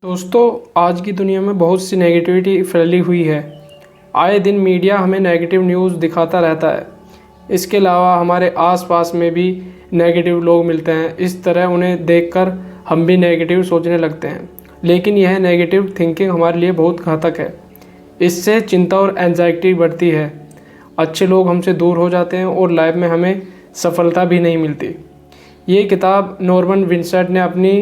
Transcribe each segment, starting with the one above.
दोस्तों, आज की दुनिया में बहुत सी नेगेटिविटी फैली हुई है। आए दिन मीडिया हमें नेगेटिव न्यूज़ दिखाता रहता है। इसके अलावा हमारे आसपास में भी नेगेटिव लोग मिलते हैं। इस तरह उन्हें देखकर हम भी नेगेटिव सोचने लगते हैं, लेकिन यह नेगेटिव थिंकिंग हमारे लिए बहुत घातक है। इससे चिंता और एंजाइटी बढ़ती है, अच्छे लोग हमसे दूर हो जाते हैं और लाइफ में हमें सफलता भी नहीं मिलती। ये किताब नॉर्मन विंसेंट ने अपनी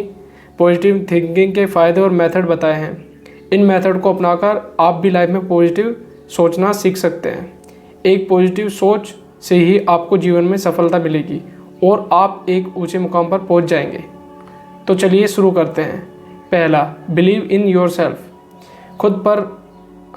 पॉजिटिव थिंकिंग के फ़ायदे और मेथड बताए हैं। इन मेथड को अपनाकर आप भी लाइफ में पॉजिटिव सोचना सीख सकते हैं। एक पॉजिटिव सोच से ही आपको जीवन में सफलता मिलेगी और आप एक ऊंचे मुकाम पर पहुंच जाएंगे। तो चलिए शुरू करते हैं। पहला, बिलीव इन योरसेल्फ। खुद पर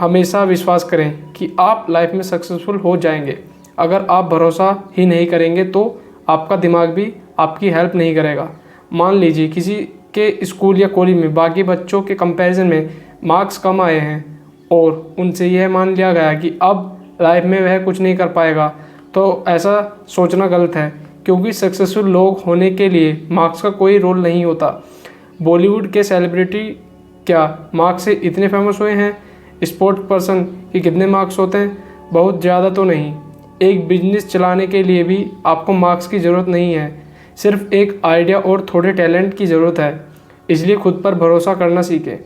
हमेशा विश्वास करें कि आप लाइफ में सक्सेसफुल हो जाएंगे। अगर आप भरोसा ही नहीं करेंगे तो आपका दिमाग भी आपकी हेल्प नहीं करेगा। मान लीजिए किसी के स्कूल या कॉलेज में बाकी बच्चों के कंपैरिजन में मार्क्स कम आए हैं और उनसे यह मान लिया गया कि अब लाइफ में वह कुछ नहीं कर पाएगा, तो ऐसा सोचना गलत है, क्योंकि सक्सेसफुल लोग होने के लिए मार्क्स का कोई रोल नहीं होता। बॉलीवुड के सेलिब्रिटी क्या मार्क्स से इतने फेमस हुए हैं? स्पोर्ट पर्सन के कितने मार्क्स होते हैं? बहुत ज़्यादा तो नहीं। एक बिजनेस चलाने के लिए भी आपको मार्क्स की ज़रूरत नहीं है, सिर्फ एक आइडिया और थोड़े टैलेंट की ज़रूरत है। इसलिए खुद पर भरोसा करना सीखें।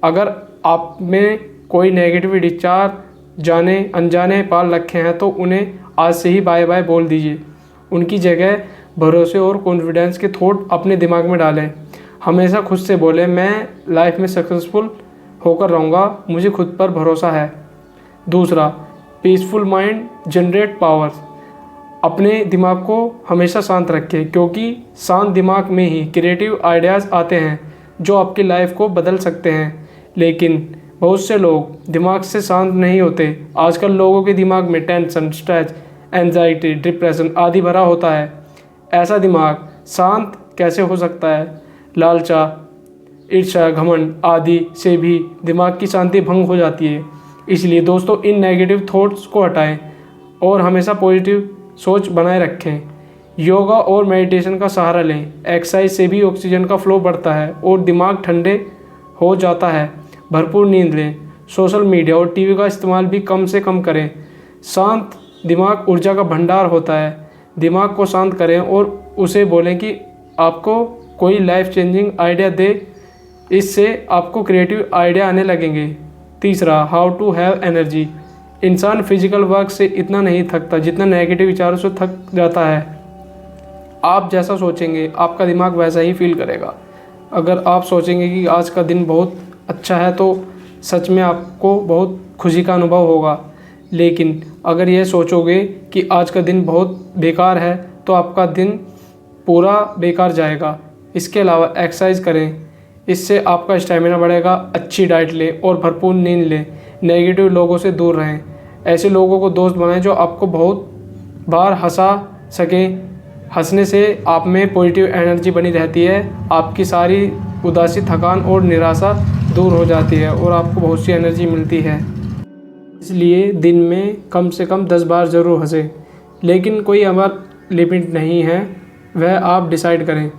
अगर आप में कोई नेगेटिव विचार जाने अनजाने पाल रखे हैं तो उन्हें आज से ही बाय बाय बोल दीजिए। उनकी जगह भरोसे और कॉन्फिडेंस के थॉट अपने दिमाग में डालें। हमेशा खुद से बोलें, मैं लाइफ में सक्सेसफुल होकर रहूँगा, मुझे खुद पर भरोसा है। दूसरा, पीसफुल माइंड जनरेट पावर। अपने दिमाग को हमेशा शांत रखें, क्योंकि शांत दिमाग में ही क्रिएटिव आइडियाज़ आते हैं जो आपकी लाइफ को बदल सकते हैं। लेकिन बहुत से लोग दिमाग से शांत नहीं होते। आजकल लोगों के दिमाग में टेंशन, स्ट्रेस, एंजाइटी, डिप्रेशन आदि भरा होता है। ऐसा दिमाग शांत कैसे हो सकता है? लालचा, ईर्ष्या, घमंड आदि से भी दिमाग की शांति भंग हो जाती है। इसलिए दोस्तों, इन नेगेटिव थॉट्स को हटाएं और हमेशा पॉजिटिव सोच बनाए रखें। योगा और मेडिटेशन का सहारा लें। एक्सरसाइज से भी ऑक्सीजन का फ्लो बढ़ता है और दिमाग ठंडे हो जाता है। भरपूर नींद लें। सोशल मीडिया और टीवी का इस्तेमाल भी कम से कम करें। शांत दिमाग ऊर्जा का भंडार होता है। दिमाग को शांत करें और उसे बोलें कि आपको कोई लाइफ चेंजिंग आइडिया दे। इससे आपको क्रिएटिव आइडिया आने लगेंगे। तीसरा, हाउ टू हैव एनर्जी। इंसान फिजिकल वर्क से इतना नहीं थकता जितना नेगेटिव विचारों से थक जाता है। आप जैसा सोचेंगे आपका दिमाग वैसा ही फील करेगा। अगर आप सोचेंगे कि आज का दिन बहुत अच्छा है तो सच में आपको बहुत खुशी का अनुभव होगा। लेकिन अगर यह सोचोगे कि आज का दिन बहुत बेकार है तो आपका दिन पूरा बेकार जाएगा। इसके अलावा एक्सरसाइज करें, इससे आपका स्टैमिना बढ़ेगा। अच्छी डाइट लें और भरपूर नींद लें। नेगेटिव लोगों से दूर रहें। ऐसे लोगों को दोस्त बनाएं जो आपको बहुत बार हंसा सकें। हंसने से आप में पॉजिटिव एनर्जी बनी रहती है। आपकी सारी उदासी, थकान और निराशा दूर हो जाती है और आपको बहुत सी एनर्जी मिलती है। इसलिए दिन में कम से कम 10 बार ज़रूर हंसें, लेकिन कोई अमर लिमिट नहीं है, वह आप डिसाइड करें।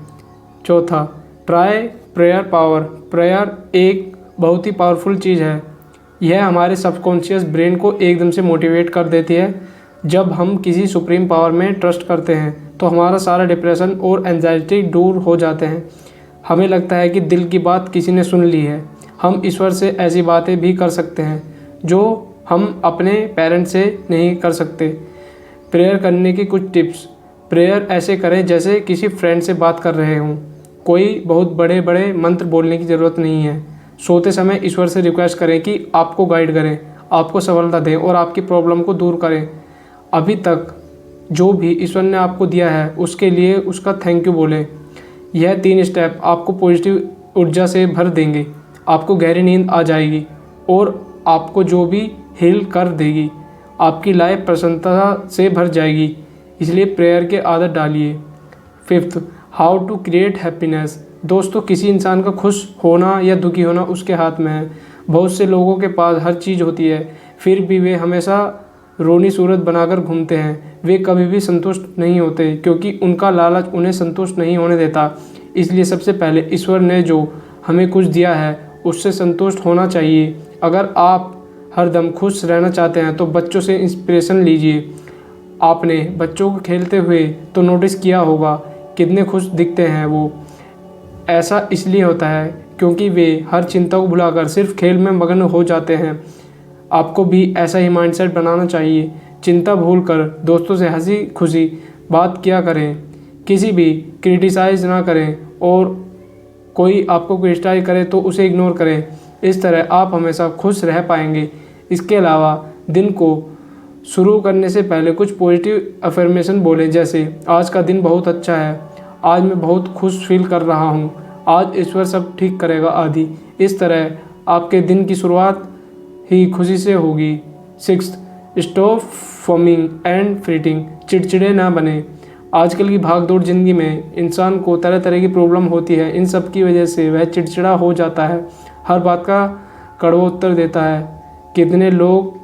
चौथा, ट्राई प्रेयर पावर। प्रेयर एक बहुत ही पावरफुल चीज़ है। यह हमारे सबकॉन्शियस ब्रेन को एकदम से मोटिवेट कर देती है। जब हम किसी सुप्रीम पावर में ट्रस्ट करते हैं तो हमारा सारा डिप्रेशन और एंजाइटी दूर हो जाते हैं। हमें लगता है कि दिल की बात किसी ने सुन ली है। हम ईश्वर से ऐसी बातें भी कर सकते हैं जो हम अपने पेरेंट्स से नहीं कर सकते। प्रेयर करने की कुछ टिप्स। प्रेयर ऐसे करें जैसे किसी फ्रेंड से बात कर रहे हों। कोई बहुत बड़े बड़े मंत्र बोलने की ज़रूरत नहीं है। सोते समय ईश्वर से रिक्वेस्ट करें कि आपको गाइड करें, आपको सफलता दें और आपकी प्रॉब्लम को दूर करें। अभी तक जो भी ईश्वर ने आपको दिया है उसके लिए उसका थैंक यू बोलें। यह 3 स्टेप आपको पॉजिटिव ऊर्जा से भर देंगे। आपको गहरी नींद आ जाएगी और आपको जो भी हील कर देगी। आपकी लाइफ प्रसन्नता से भर जाएगी। इसलिए प्रेयर के आदत डालिए। 5th, how to create happiness. दोस्तों, किसी इंसान का खुश होना या दुखी होना उसके हाथ में है। बहुत से लोगों के पास हर चीज़ होती है, फिर भी वे हमेशा रोनी सूरत बनाकर घूमते हैं। वे कभी भी संतुष्ट नहीं होते, क्योंकि उनका लालच उन्हें संतुष्ट नहीं होने देता। इसलिए सबसे पहले ईश्वर ने जो हमें कुछ दिया है उससे संतुष्ट होना चाहिए। अगर आप हरदम खुश रहना चाहते हैं तो बच्चों से इंस्पिरेशन लीजिए। आपने बच्चों को खेलते हुए तो नोटिस किया होगा कितने खुश दिखते हैं वो। ऐसा इसलिए होता है क्योंकि वे हर चिंता को भुलाकर सिर्फ खेल में मग्न हो जाते हैं। आपको भी ऐसा ही माइंडसेट बनाना चाहिए। चिंता भूलकर दोस्तों से हंसी खुशी बात किया करें, किसी भी क्रिटिसाइज ना करें, और कोई आपको क्रिटिसाइज करे तो उसे इग्नोर करें। इस तरह आप हमेशा खुश रह पाएंगे। इसके अलावा दिन को शुरू करने से पहले कुछ पॉजिटिव अफर्मेशन बोलें, जैसे आज का दिन बहुत अच्छा है, आज मैं बहुत खुश फील कर रहा हूँ, आज ईश्वर सब ठीक करेगा आदि। इस तरह आपके दिन की शुरुआत ही खुशी से होगी। 6, स्टॉप फॉर्मिंग एंड फ्रीटिंग। चिड़चिड़े ना बने। आजकल की भागदौड़ ज़िंदगी में इंसान को तरह तरह की प्रॉब्लम होती है। इन सब की वजह से वह चिड़चिड़ा हो जाता है, हर बात का कड़वा उत्तर देता है। कितने लोग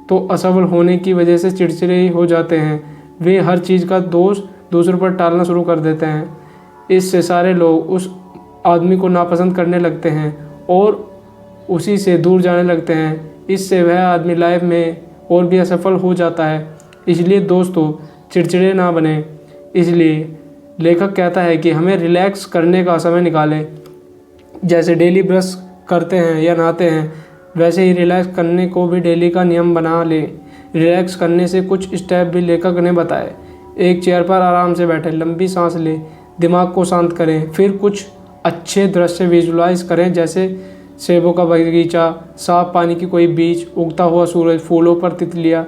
तो असफल होने की वजह से चिड़चिड़े हो जाते हैं। वे हर चीज़ का दोष दूसरों पर टालना शुरू कर देते हैं। इससे सारे लोग उस आदमी को नापसंद करने लगते हैं और उसी से दूर जाने लगते हैं। इससे वह आदमी लाइफ में और भी असफल हो जाता है। इसलिए दोस्तों, चिड़चिड़े ना बने। इसलिए लेखक कहता है कि हमें रिलैक्स करने का समय निकालें। जैसे डेली ब्रश करते हैं या नहाते हैं, वैसे ही रिलैक्स करने को भी डेली का नियम बना लें। रिलैक्स करने से कुछ स्टेप भी लेखक ने बताए। एक चेयर पर आराम से बैठें, लंबी सांस लें, दिमाग को शांत करें, फिर कुछ अच्छे दृश्य विजुलाइज करें, जैसे सेबों का बगीचा, साफ पानी की कोई बीच, उगता हुआ सूरज, फूलों पर तितलियाँ,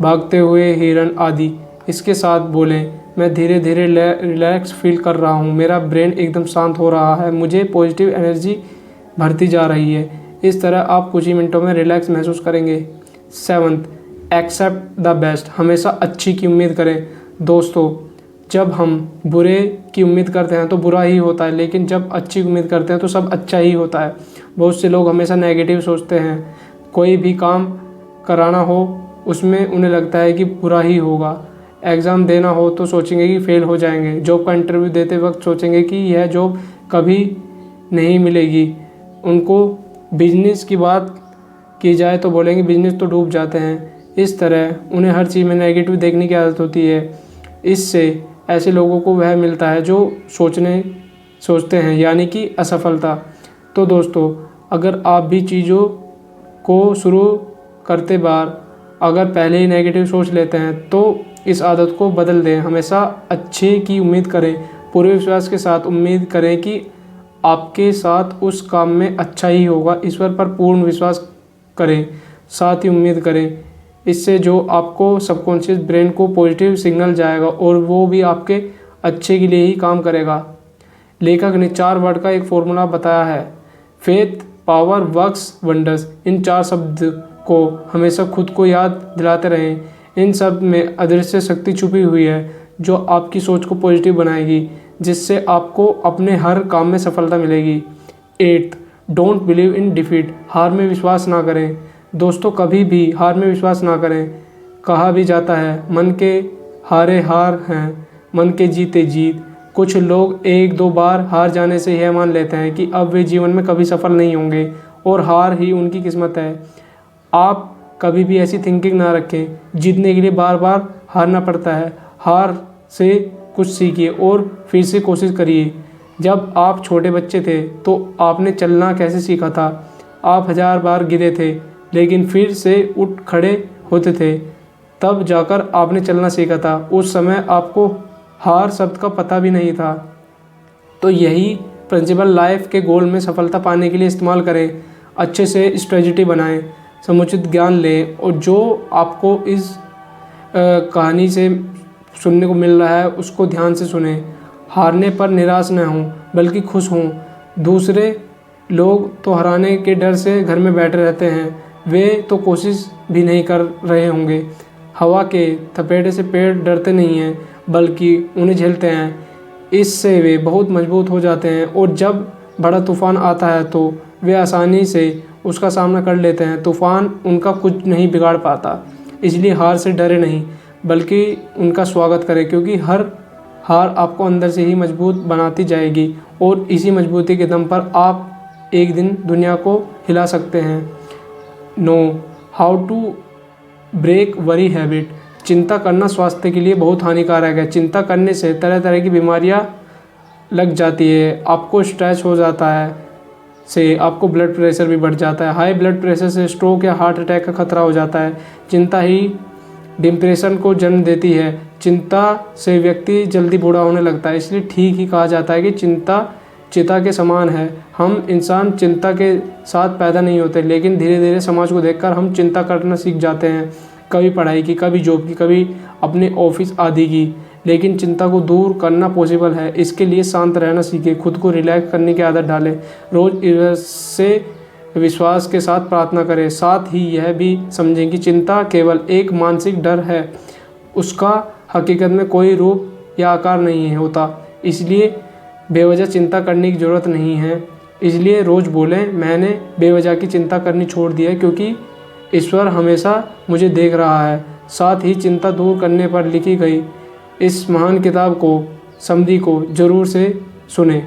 भागते हुए हिरन आदि। इसके साथ बोलें, मैं धीरे धीरे रिलैक्स फील कर रहा हूँ, मेरा ब्रेन एकदम शांत हो रहा है, मुझे पॉजिटिव एनर्जी भरती जा रही है। इस तरह आप कुछ ही मिनटों में रिलैक्स महसूस करेंगे। 7, एक्सेप्ट द बेस्ट। हमेशा अच्छी की उम्मीद करें। दोस्तों, जब हम बुरे की उम्मीद करते हैं तो बुरा ही होता है, लेकिन जब अच्छी की उम्मीद करते हैं तो सब अच्छा ही होता है। बहुत से लोग हमेशा नेगेटिव सोचते हैं। कोई भी काम कराना हो उसमें उन्हें लगता है कि बुरा ही होगा। एग्ज़ाम देना हो तो सोचेंगे कि फ़ेल हो जाएंगे। जॉब का इंटरव्यू देते वक्त सोचेंगे कि यह जॉब कभी नहीं मिलेगी। उनको बिजनेस की बात की जाए तो बोलेंगे बिजनेस तो डूब जाते हैं। इस तरह उन्हें हर चीज़ में नेगेटिव देखने की आदत होती है। इससे ऐसे लोगों को वह मिलता है जो सोचते हैं, यानी कि असफलता। तो दोस्तों, अगर आप भी चीज़ों को शुरू करते बार अगर पहले ही नेगेटिव सोच लेते हैं तो इस आदत को बदल दें। हमेशा अच्छे की उम्मीद करें, पूरे विश्वास के साथ उम्मीद करें कि आपके साथ उस काम में अच्छा ही होगा। ईश्वर पर पूर्ण विश्वास करें, साथ ही उम्मीद करें। इससे जो आपको सबकॉन्शियस ब्रेन को पॉजिटिव सिग्नल जाएगा और वो भी आपके अच्छे के लिए ही काम करेगा। लेखक ने 4 वर्ड का एक फॉर्मूला बताया है, फेथ, पावर, वर्क्स, वंडर्स। इन 4 शब्द को हमेशा खुद को याद दिलाते रहें। इन सब में अदृश्य शक्ति छुपी हुई है जो आपकी सोच को पॉजिटिव बनाएगी, जिससे आपको अपने हर काम में सफलता मिलेगी। 8, डोंट बिलीव इन डिफीट। हार में विश्वास ना करें। दोस्तों, कभी भी हार में विश्वास ना करें। कहा भी जाता है, मन के हारे हार हैं, मन के जीते जीत। कुछ लोग 1-2 बार हार जाने से यह मान लेते हैं कि अब वे जीवन में कभी सफल नहीं होंगे और हार ही उनकी किस्मत है। आप कभी भी ऐसी थिंकिंग ना रखें। जीतने के लिए बार बार हारना पड़ता है। हार से कुछ सीखिए और फिर से कोशिश करिए। जब आप छोटे बच्चे थे तो आपने चलना कैसे सीखा था? आप 1000 बार गिरे थे लेकिन फिर से उठ खड़े होते थे, तब जाकर आपने चलना सीखा था। उस समय आपको हार शब्द का पता भी नहीं था। तो यही प्रिंसिपल लाइफ के गोल में सफलता पाने के लिए इस्तेमाल करें। अच्छे से स्ट्रेटजी बनाएं, समुचित ज्ञान लें और जो आपको इस कहानी से सुनने को मिल रहा है उसको ध्यान से सुनें। हारने पर निराश न हों बल्कि खुश हों। दूसरे लोग तो हराने के डर से घर में बैठे रहते हैं, वे तो कोशिश भी नहीं कर रहे होंगे। हवा के थपेड़े से पेड़ डरते नहीं हैं बल्कि उन्हें झेलते हैं। इससे वे बहुत मजबूत हो जाते हैं और जब बड़ा तूफान आता है तो वे आसानी से उसका सामना कर लेते हैं। तूफान उनका कुछ नहीं बिगाड़ पाता। इसलिए हार से डरे नहीं बल्कि उनका स्वागत करें, क्योंकि हर हार आपको अंदर से ही मजबूत बनाती जाएगी और इसी मजबूती के दम पर आप एक दिन दुनिया को हिला सकते हैं। Know how to break worry habit. चिंता करना स्वास्थ्य के लिए बहुत हानिकारक है। चिंता करने से तरह तरह की बीमारियां लग जाती है, आपको स्ट्रेस हो जाता है, से आपको ब्लड प्रेशर भी बढ़ जाता है। हाई ब्लड प्रेशर से स्ट्रोक या हार्ट अटैक का खतरा हो जाता है। चिंता ही डिप्रेशन को जन्म देती है। चिंता से व्यक्ति जल्दी बूढ़ा होने लगता है। इसलिए ठीक ही कहा जाता है कि चिंता चिता के समान है। हम इंसान चिंता के साथ पैदा नहीं होते, लेकिन धीरे धीरे समाज को देखकर हम चिंता करना सीख जाते हैं, कभी पढ़ाई की, कभी जॉब की, कभी अपने ऑफिस आदि की। लेकिन चिंता को दूर करना पॉसिबल है। इसके लिए शांत रहना सीखें, खुद को रिलैक्स करने की आदत डालें, रोज़ ईश्वर से विश्वास के साथ प्रार्थना करें। साथ ही यह भी समझें कि चिंता केवल एक मानसिक डर है, उसका हकीकत में कोई रूप या आकार नहीं होता। इसलिए बेवजह चिंता करने की ज़रूरत नहीं है। इसलिए रोज़ बोलें, मैंने बेवजह की चिंता करनी छोड़ दी है, क्योंकि ईश्वर हमेशा मुझे देख रहा है। साथ ही चिंता दूर करने पर लिखी गई इस महान किताब को, समधी को जरूर से सुने।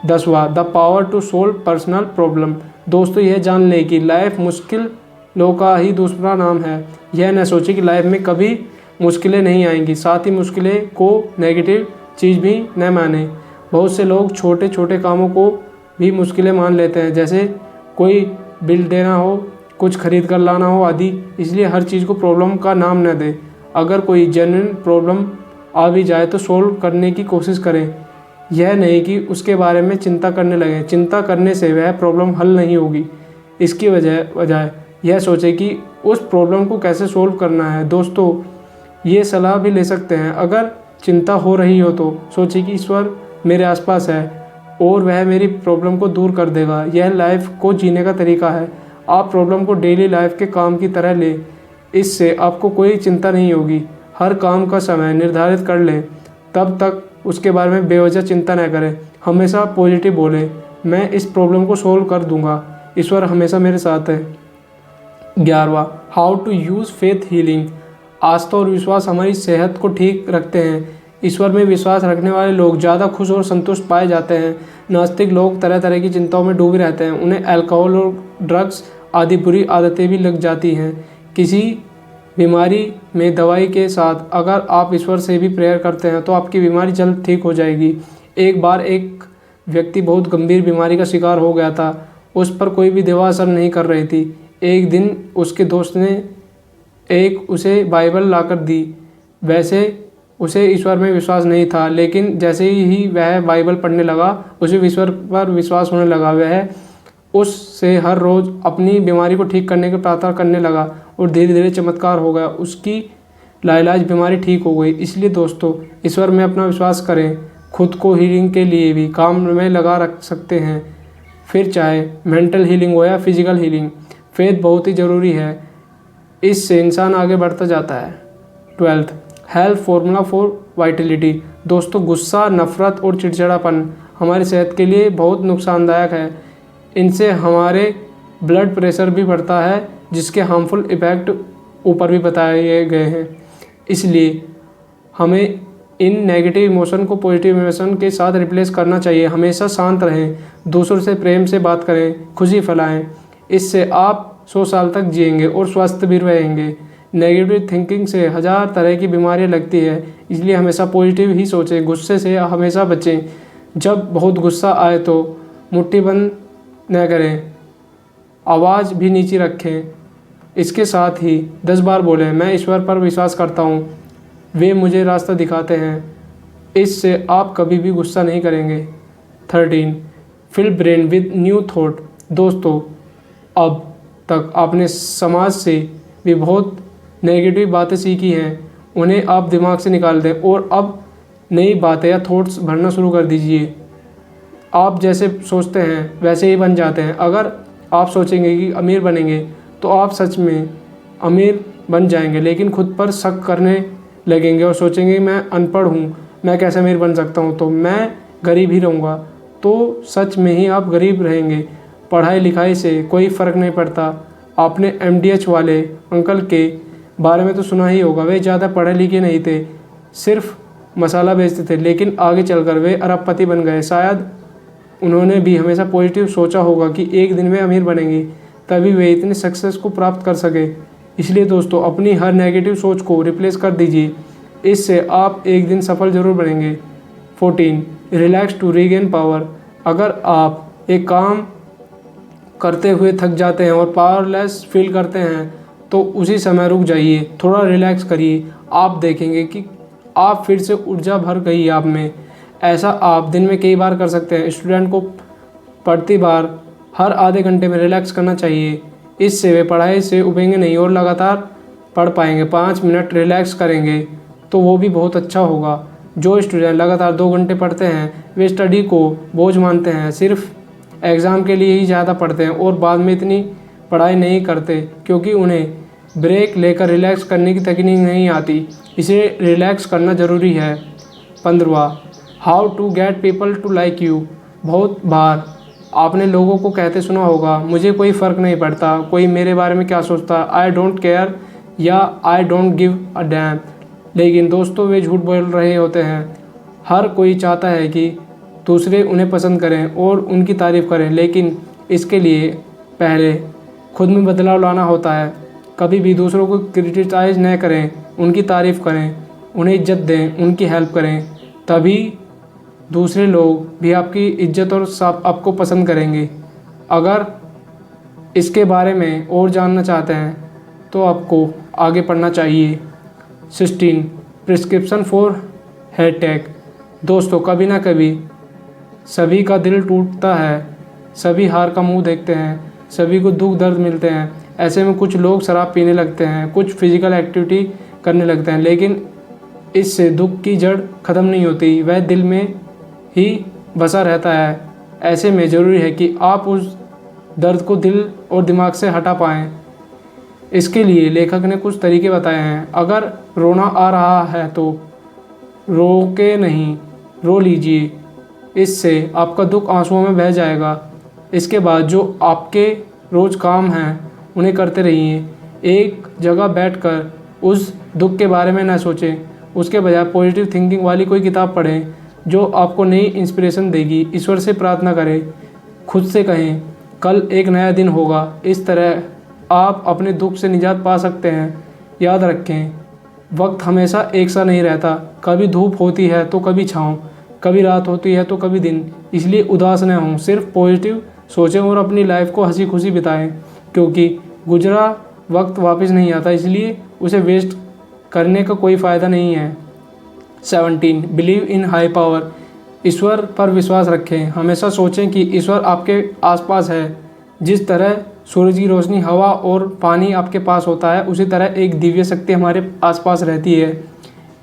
10वां, the power to solve personal problem. दोस्तों, यह जान लें कि लाइफ मुश्किलों का ही दूसरा नाम है। यह न सोचें कि लाइफ में कभी मुश्किलें नहीं आएंगी। साथ ही मुश्किलें को नेगेटिव चीज़ भी न माने। बहुत से लोग छोटे छोटे कामों को भी मुश्किलें मान लेते हैं, जैसे कोई बिल देना हो, कुछ खरीद कर लाना हो आदि। इसलिए हर चीज़ को प्रॉब्लम का नाम न दें। अगर कोई जेन्युइन प्रॉब्लम आ भी जाए तो सोल्व करने की कोशिश करें, यह नहीं कि उसके बारे में चिंता करने लगें। चिंता करने से वह प्रॉब्लम हल नहीं होगी। इसकी वजह यह सोचें कि उस प्रॉब्लम को कैसे सोल्व करना है। दोस्तों, ये सलाह भी ले सकते हैं, अगर चिंता हो रही हो तो सोचें कि ईश्वर मेरे आसपास है और वह मेरी प्रॉब्लम को दूर कर देगा। यह लाइफ को जीने का तरीका है। आप प्रॉब्लम को डेली लाइफ के काम की तरह लें, इससे आपको कोई चिंता नहीं होगी। हर काम का समय निर्धारित कर लें, तब तक उसके बारे में बेवजह चिंता न करें। हमेशा पॉजिटिव बोलें, मैं इस प्रॉब्लम को सोल्व कर दूंगा, ईश्वर हमेशा मेरे साथ है। 11वां, how to use faith healing. आस्था और विश्वास हमारी सेहत को ठीक रखते हैं। ईश्वर में विश्वास रखने वाले लोग ज़्यादा खुश और संतुष्ट पाए जाते हैं। नास्तिक लोग तरह तरह की चिंताओं में डूबे रहते हैं। उन्हें अल्कोहल और ड्रग्स आदि बुरी आदतें भी लग जाती हैं। किसी बीमारी में दवाई के साथ अगर आप ईश्वर से भी प्रेयर करते हैं तो आपकी बीमारी जल्द ठीक हो जाएगी। एक बार एक व्यक्ति बहुत गंभीर बीमारी का शिकार हो गया था। उस पर कोई भी दवा असर नहीं कर रही थी। एक दिन उसके दोस्त ने उसे बाइबल लाकर दी। वैसे उसे ईश्वर में विश्वास नहीं था, लेकिन जैसे ही वह बाइबल पढ़ने लगा, उसे ईश्वर पर विश्वास होने लगा। वह उससे हर रोज़ अपनी बीमारी को ठीक करने की प्रार्थना करने लगा और धीरे धीरे चमत्कार हो गया। उसकी लाइलाज बीमारी ठीक हो गई। इसलिए दोस्तों, ईश्वर में अपना विश्वास करें। खुद को हीलिंग के लिए भी काम में लगा रख सकते हैं, फिर चाहे मेंटल हीलिंग हो या फिजिकल हीलिंग। फेथ बहुत ही ज़रूरी है, इससे इंसान आगे बढ़ता जाता है। 12th, health formula for Vitality. दोस्तों, गुस्सा, नफरत और चिड़चिड़ापन हमारी सेहत के लिए बहुत नुकसानदायक है। इनसे हमारे ब्लड प्रेशर भी बढ़ता है, जिसके हार्मफुल इफ़ेक्ट ऊपर भी बताए गए हैं। इसलिए हमें इन नेगेटिव इमोशन को पॉजिटिव इमोशन के साथ रिप्लेस करना चाहिए। हमेशा शांत रहें, दूसरों से प्रेम से बात करें, खुशी फैलाएं। इससे आप 100 साल तक जिएंगे और स्वस्थ भी रहेंगे। नेगेटिव थिंकिंग से हज़ार तरह की बीमारियां लगती है, इसलिए हमेशा पॉजिटिव ही सोचें। गुस्से से हमेशा बचें। जब बहुत गुस्सा आए तो मुट्ठी बंद न करें, आवाज़ भी नीची रखें। इसके साथ ही 10 बार बोलें, मैं ईश्वर पर विश्वास करता हूँ, वे मुझे रास्ता दिखाते हैं। इससे आप कभी भी गुस्सा नहीं करेंगे। 13, fill brain with new thought. दोस्तों, अब तक आपने समाज से भी बहुत नेगेटिव बातें सीखी हैं, उन्हें आप दिमाग से निकाल दें और अब नई बातें या थॉट्स भरना शुरू कर दीजिए। आप जैसे सोचते हैं वैसे ही बन जाते हैं। अगर आप सोचेंगे कि अमीर बनेंगे तो आप सच में अमीर बन जाएंगे, लेकिन खुद पर शक करने लगेंगे और सोचेंगे मैं अनपढ़ हूँ, मैं कैसे अमीर बन सकता हूँ, तो मैं गरीब ही रहूँगा। तो सच में ही आप गरीब रहेंगे। पढ़ाई लिखाई से कोई फ़र्क नहीं पड़ता। आपने MDH वाले अंकल के बारे में तो सुना ही होगा। वे ज़्यादा पढ़े लिखे नहीं थे, सिर्फ मसाला बेचते थे, लेकिन आगे चलकर वे अरबपति बन गए। शायद उन्होंने भी हमेशा पॉजिटिव सोचा होगा कि एक दिन वे अमीर बनेंगे, तभी वे इतने सक्सेस को प्राप्त कर सके। इसलिए दोस्तों अपनी हर नेगेटिव सोच को रिप्लेस कर दीजिए, इससे आप एक दिन सफल जरूर बनेंगे। 14. Relax to regain power. अगर आप एक काम करते हुए थक जाते हैं और पावरलेस फील करते हैं तो उसी समय रुक जाइए, थोड़ा रिलैक्स करिए। आप देखेंगे कि आप फिर से ऊर्जा भर गई आप में। ऐसा आप दिन में कई बार कर सकते हैं। स्टूडेंट को प्रति बार हर आधे घंटे में रिलैक्स करना चाहिए, इससे वे पढ़ाई से उबेंगे नहीं और लगातार पढ़ पाएंगे। 5 मिनट रिलैक्स करेंगे तो वो भी बहुत अच्छा होगा। जो स्टूडेंट लगातार 2 घंटे पढ़ते हैं वे स्टडी को बोझ मानते हैं, सिर्फ एग्ज़ाम के लिए ही ज़्यादा पढ़ते हैं और बाद में इतनी पढ़ाई नहीं करते क्योंकि उन्हें ब्रेक लेकर रिलैक्स करने की तकनीक नहीं आती। इसे रिलैक्स करना ज़रूरी है। 15. How to get people to like you. बहुत बार आपने लोगों को कहते सुना होगा, मुझे कोई फ़र्क नहीं पड़ता कोई मेरे बारे में क्या सोचता, आई डोंट केयर या I don't give a dam. लेकिन दोस्तों वे झूठ बोल रहे होते हैं। हर कोई चाहता है कि दूसरे उन्हें पसंद करें और उनकी तारीफ़ करें, लेकिन इसके लिए पहले खुद में बदलाव लाना होता है। कभी भी दूसरों को क्रिटिसाइज़ न करें, उनकी तारीफ़ करें, उन्हें इज्जत दें, उनकी हेल्प करें, तभी दूसरे लोग भी आपकी इज्जत और आपको पसंद करेंगे। अगर इसके बारे में और जानना चाहते हैं तो आपको आगे पढ़ना चाहिए। 16. Prescription for headache. दोस्तों कभी ना कभी सभी का दिल टूटता है, सभी हार का मुंह देखते हैं, सभी को दुख दर्द मिलते हैं। ऐसे में कुछ लोग शराब पीने लगते हैं, कुछ फिजिकल एक्टिविटी करने लगते हैं, लेकिन इससे दुख की जड़ ख़त्म नहीं होती, वह दिल में ही बसा रहता है। ऐसे में ज़रूरी है कि आप उस दर्द को दिल और दिमाग से हटा पाएँ। इसके लिए लेखक ने कुछ तरीके बताए हैं। अगर रोना आ रहा है तो रोके नहीं, रो लीजिए, इससे आपका दुख आंसुओं में बह जाएगा। इसके बाद जो आपके रोज़ काम हैं उन्हें करते रहिए। एक जगह बैठकर उस दुख के बारे में न सोचें, उसके बजाय पॉजिटिव थिंकिंग वाली कोई किताब पढ़ें जो आपको नई इंस्पिरेशन देगी। ईश्वर से प्रार्थना करें, खुद से कहें कल एक नया दिन होगा। इस तरह आप अपने दुख से निजात पा सकते हैं। याद रखें, वक्त हमेशा एक सा नहीं रहता, कभी धूप होती है तो कभी छाँव, कभी रात होती है तो कभी दिन। इसलिए उदास न हों, सिर्फ पॉजिटिव सोचें और अपनी लाइफ को हंसी खुशी बिताएं, क्योंकि गुजरा वक्त वापस नहीं आता, इसलिए उसे वेस्ट करने का कोई फ़ायदा नहीं है। 17. Believe in high power. ईश्वर पर विश्वास रखें। हमेशा सोचें कि ईश्वर आपके आसपास है। जिस तरह सूरज की रोशनी, हवा और पानी आपके पास होता है, उसी तरह एक दिव्य शक्ति हमारे आसपास रहती है।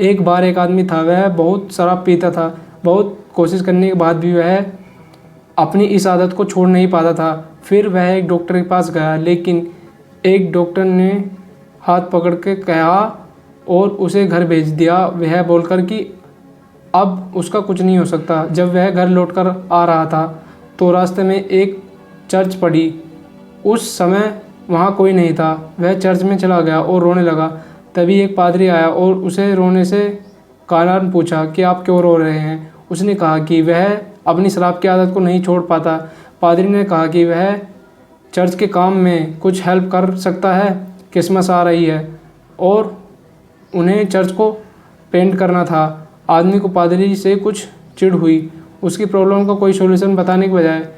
एक बार एक आदमी था, वह बहुत शराब पीता था। बहुत कोशिश करने के बाद भी वह अपनी इस आदत को छोड़ नहीं पाता था। फिर वह एक डॉक्टर के पास गया, लेकिन एक डॉक्टर ने हाथ पकड़ के कहा और उसे घर भेज दिया, वह बोलकर कि अब उसका कुछ नहीं हो सकता। जब वह घर लौटकर आ रहा था तो रास्ते में एक चर्च पड़ी। उस समय वहाँ कोई नहीं था। वह चर्च में चला गया और रोने लगा। तभी एक पादरी आया और उसे रोने से कारण पूछा कि आप क्यों रो रहे हैं। उसने कहा कि वह अपनी शराब की आदत को नहीं छोड़ पाता। पादरी ने कहा कि वह चर्च के काम में कुछ हेल्प कर सकता है। क्रिसमस आ रही है और उन्हें चर्च को पेंट करना था। आदमी को पादरी से कुछ चिढ़ हुई। उसकी प्रॉब्लम का कोई सॉल्यूशन बताने के बजाय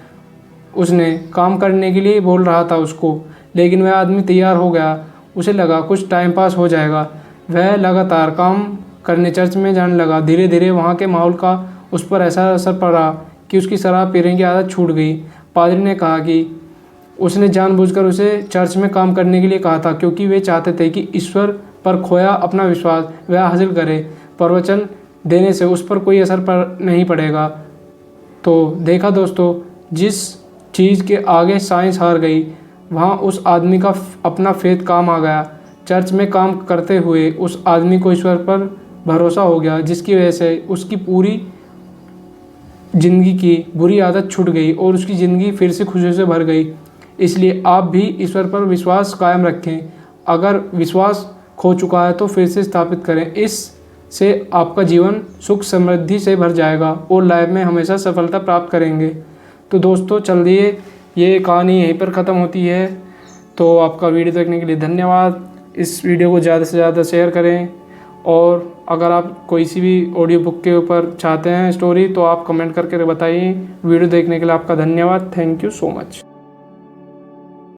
उसने काम करने के लिए बोल रहा था उसको, लेकिन वह आदमी तैयार हो गया। उसे लगा कुछ टाइम पास हो जाएगा। वह लगातार काम करने चर्च में जाने लगा। धीरे धीरे वहाँ के माहौल का उस पर ऐसा असर पड़ा कि उसकी शराब पीने की आदत छूट गई। पादरी ने कहा कि उसने जानबूझकर उसे चर्च में काम करने के लिए कहा था, क्योंकि वे चाहते थे कि ईश्वर पर खोया अपना विश्वास वह हासिल करे। प्रवचन देने से उस पर कोई असर नहीं पड़ेगा। तो देखा दोस्तों, जिस चीज़ के आगे साइंस हार गई, वहाँ उस आदमी का अपना फेथ काम आ गया। चर्च में काम करते हुए उस आदमी को ईश्वर पर भरोसा हो गया, जिसकी वजह से उसकी पूरी ज़िंदगी की बुरी आदत छूट गई और उसकी ज़िंदगी फिर से खुशियों से भर गई। इसलिए आप भी ईश्वर पर विश्वास कायम रखें। अगर विश्वास खो चुका है तो फिर से स्थापित करें। इससे आपका जीवन सुख समृद्धि से भर जाएगा और लाइफ में हमेशा सफलता प्राप्त करेंगे। तो दोस्तों चलिए, ये कहानी यहीं पर ख़त्म होती है। तो आपका वीडियो देखने के लिए धन्यवाद। इस वीडियो को ज़्यादा से ज़्यादा शेयर करें, और अगर आप कोई सी भी ऑडियो बुक के ऊपर चाहते हैं स्टोरी तो आप कमेंट करके बताइए। वीडियो देखने के लिए आपका धन्यवाद। Thank you so much.